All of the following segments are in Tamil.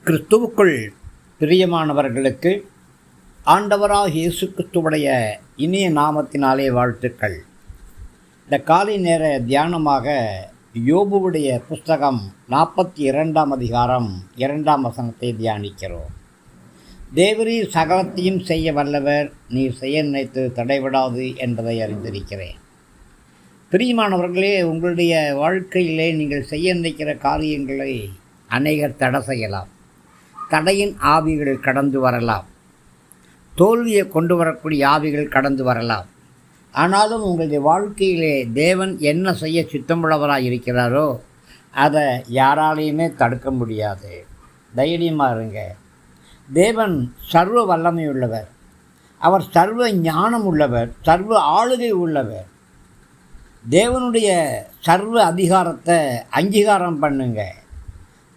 கிறிஸ்துவுக்குள் பிரியமானவர்களுக்கு ஆண்டவராகிய இயேசு கிறிஸ்துவுடைய இனிய நாமத்தினாலே வாழ்த்துக்கள். இந்த காலை நேர தியானமாக யோபுவுடைய புஸ்தகம் 42ஆம் அதிகாரம் 2ஆம் வசனத்தை தியானிக்கிறோம். தேவரீர் சகலத்தையும் செய்ய வல்லவர், நீர் செய்ய நினைத்து தடைபடாது என்பதை அறிந்திருக்கிறேன். பிரியமானவர்களே, உங்களுடைய வாழ்க்கையிலே நீங்கள் செய்ய நினைக்கிற காரியங்களை அநேகர் தடை செய்யலாம். தடையின் ஆவிகள் கடந்து வரலாம். தோல்வியை கொண்டு வரக்கூடிய ஆவிகள் கடந்து வரலாம். ஆனாலும் உங்களுடைய வாழ்க்கையிலே தேவன் என்ன செய்ய சித்தமுள்ளவராக இருக்கிறாரோ அதை யாராலையுமே தடுக்க முடியாது. தைரியமாக இருங்க. தேவன் சர்வ வல்லமை உள்ளவர். அவர் சர்வ ஞானம் உள்ளவர், சர்வ ஆளுகை உள்ளவர். தேவனுடைய சர்வ அதிகாரத்தை அங்கீகாரம் பண்ணுங்க.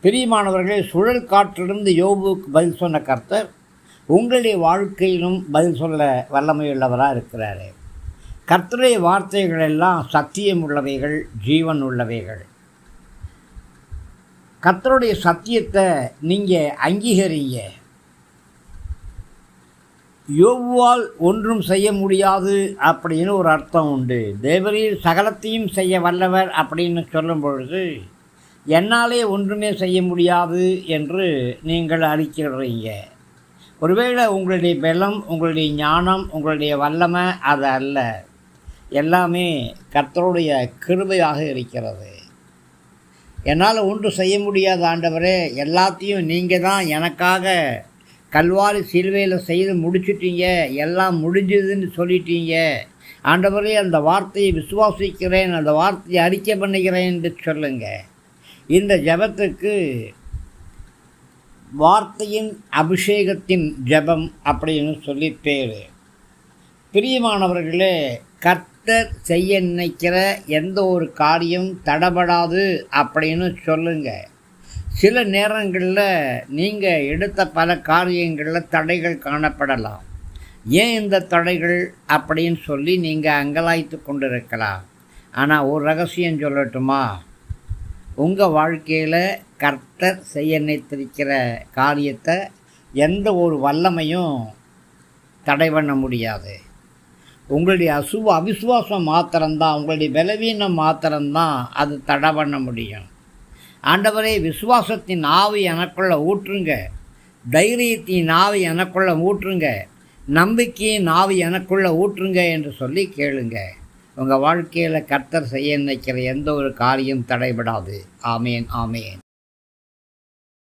பிரியமானவர்களே, சுழல் காற்றிலிருந்து யோபுவுக்கு பதில் சொன்ன கர்த்தர் உங்களுடைய வாழ்க்கையிலும் பதில் சொல்ல வல்லமையுள்ளவராக இருக்கிறாரு. கர்த்தருடைய வார்த்தைகள் எல்லாம் சத்தியம் உள்ளவைகள், ஜீவன் உள்ளவைகள். கர்த்தருடைய சத்தியத்தை நீங்கள் அங்கீகரிங்க. யோபுவால் ஒன்றும் செய்ய முடியாது அப்படின்னு ஒரு அர்த்தம் உண்டு. தேவரீர் சகலத்தையும் செய்ய வல்லவர் அப்படின்னு சொல்லும் பொழுது என்னாலே ஒன்றுமே செய்ய முடியாது என்று நீங்கள் அறிக்கிறீங்க. ஒருவேளை உங்களுடைய பலம், உங்களுடைய ஞானம், உங்களுடைய வல்லமை அது அல்ல. எல்லாமே கர்த்தருடைய கிருபையாக இருக்கிறது. என்னால் ஒன்றும் செய்ய முடியாத ஆண்டவரே, எல்லாத்தையும் நீங்கள் தான் எனக்காக கல்வாரி சிலுவையில் செய்து முடிச்சிட்டீங்க, எல்லாம் முடிஞ்சதுன்னு சொல்லிட்டீங்க ஆண்டவரே, அந்த வார்த்தையை விசுவாசிக்கிறேன், அந்த வார்த்தையை அறிக்கை பண்ணுகிறேன் என்று சொல்லுங்கள். இந்த ஜெபத்துக்கு வார்த்தையின் அபிஷேகத்தின் ஜெபம் அப்படின்னு சொல்லி பேர். பிரியமானவர்களே, கர்த்தர் செய்ய நினைக்கிற எந்த ஒரு காரியம் தடைபடாது அப்படின்னு சொல்லுங்கள். சில நேரங்களில் நீங்கள் எடுத்த பல காரியங்களில் தடைகள் காணப்படலாம். ஏன் இந்த தடைகள் அப்படின்னு சொல்லி நீங்கள் அங்கலாய்த்து கொண்டிருக்கலாம். ஆனால் ஒரு ரகசியம் சொல்லட்டுமா? உங்கள் வாழ்க்கையில் கர்த்தர் செய்ய நினைத்திருக்கிற காரியத்தை எந்த ஒரு வல்லமையும் தடை பண்ண முடியாது. உங்களுடைய அவிசுவாசம் மாத்திரம்தான், உங்களுடைய பலவீனம் மாத்திரம்தான் அது தடை பண்ண முடியும். ஆண்டவரே, விசுவாசத்தின் ஆவி எனக்குள்ள ஊற்றுங்க, தைரியத்தின் ஆவி எனக்குள்ள ஊற்றுங்க, நம்பிக்கையின் ஆவி எனக்குள்ள ஊற்றுங்க என்று சொல்லி கேளுங்க. உங்கள் வாழ்க்கையில் கர்த்தர் செய்ய நினைக்கிற எந்த ஒரு காரியம் தடைபடாது. ஆமேன், ஆமேன்.